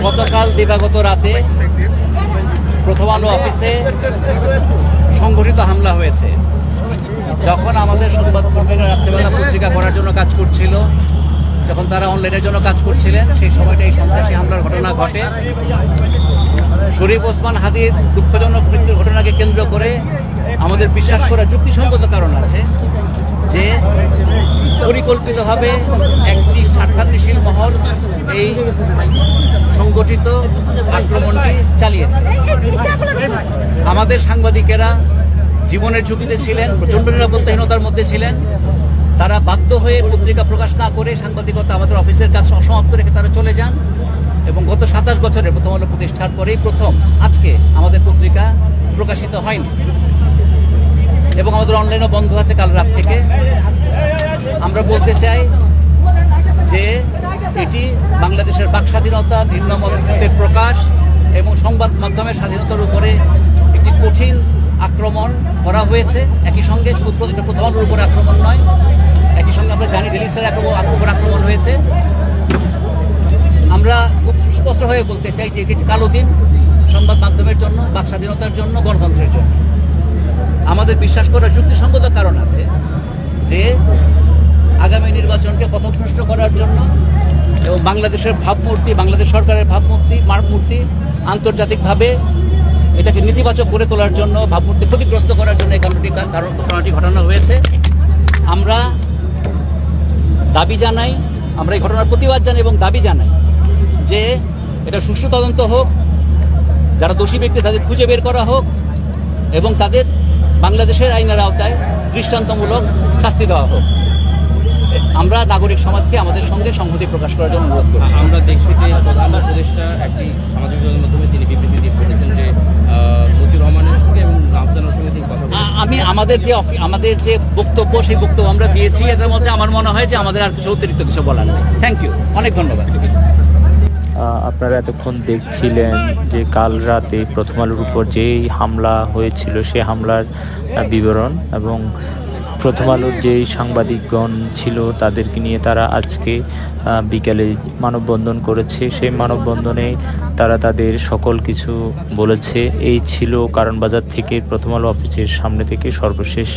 গতকাল দিবাগত রাতে প্রথম আলো অফিসে সংগঠিত হামলা হয়েছে। যখন আমাদের সংবাদকর্মীরা রাত্রেবেলা পত্রিকা করার জন্য কাজ করছিল, যখন তারা অনলাইনের জন্য কাজ করছিলেন, সেই সময়টা এই সন্ত্রাসী হামলার ঘটনা ঘটে। শরীফ ওসমান হাদির দুঃখজনক মৃত্যুর ঘটনাকে কেন্দ্র করে আমাদের বিশ্বাস করা যুক্তিসঙ্গত কারণ আছে যে পরিকল্পিতভাবে একটি স্বার্থান্বেষীর মহল এই সংগঠিত আক্রমণটি চালিয়েছে। আমাদের সাংবাদিকেরা জীবনের ঝুঁকিতে ছিলেন, প্রচণ্ড নিরাপত্তাহীনতার মধ্যে ছিলেন। তারা বাধ্য হয়ে পত্রিকা প্রকাশ না করে সাংবাদিকতা আমাদের অফিসের কাজ অসমাপ্ত রেখে তারা চলে যান এবং গত 27 বছরে প্রথম আলো প্রতিষ্ঠার পরেই প্রথম আজকে আমাদের পত্রিকা প্রকাশিত হয়নি এবং আমাদের অনলাইনও বন্ধ আছে কাল রাত থেকে। আমরা বলতে চাই যে এটি বাংলাদেশের বাক স্বাধীনতা, ভিন্ন মতের প্রকাশ এবং সংবাদ মাধ্যমের স্বাধীনতার উপরে একটি কঠিন আক্রমণ করা হয়েছে। একই সঙ্গে শুধু প্রথম আলোর উপরে আক্রমণ নয়, একই সঙ্গে আমরা জানি রিলিজের উপর আক্রমণ হয়েছে। আমরা খুব সুস্পষ্ট হয়ে বলতে চাই যে এটি কালো দিন সংবাদ মাধ্যমের জন্য, বাক স্বাধীনতার জন্য, গণতন্ত্রের জন্য। আমাদের বিশ্বাস করার যুক্তিসঙ্গত কারণ আছে যে আগামী নির্বাচনকে পথভ্রষ্ট করার জন্য এবং বাংলাদেশের ভাবমূর্তি, বাংলাদেশ সরকারের ভাবমূর্তি আন্তর্জাতিকভাবে এটাকে নেতিবাচক করে তোলার জন্য, ভাবমূর্তি ক্ষতিগ্রস্ত করার জন্য এই ঘটনাটি ঘটানো হয়েছে। আমরা দাবি জানাই, আমরা এই ঘটনার প্রতিবাদ জানাই এবং দাবি জানাই যে এটা সুষ্ঠু তদন্ত হোক, যারা দোষী ব্যক্তি তাদের খুঁজে বের করা হোক এবং তাদের বাংলাদেশের আইনের আওতায় দৃষ্টান্তমূলক শাস্তি দেওয়া হোক। আমরা নাগরিক সমাজকে আমাদের সঙ্গে সংহতি প্রকাশ করার জন্য অনুরোধ করছি। আমরা দেখছি যে প্রধান উপদেষ্টা একটি সামাজিক যোগাযোগের মাধ্যমে তিনি বিবৃতি দিয়ে বলেছেন যে মতিউর রহমানের সঙ্গে এবং রামজানের সঙ্গে তিনি কথা বলেছেন। আমি আমাদের যে বক্তব্য, সেই বক্তব্য আমরা দিয়েছি। এটার মধ্যে আমার মনে হয় যে আমাদের আর কিছু অতিরিক্ত কিছু বলার নেই। থ্যাংক ইউ, অনেক ধন্যবাদ। আপনারা এতক্ষণ দেখছিলেন যে কাল রাতে প্রথম আলোর উপর যেই হামলা হয়েছিল সেই হামলার বিবরণ এবং প্রথম আলোর যেই সাংবাদিকগণ ছিল তাদেরকে নিয়ে তারা আজকে বিকালে মানববন্ধন করেছে। সেই মানববন্ধনে তারা তাদের সকল কিছু বলেছে। এই ছিল কারণ বাজার থেকে প্রথম আলো অফিসের সামনে থেকে সর্বশেষ।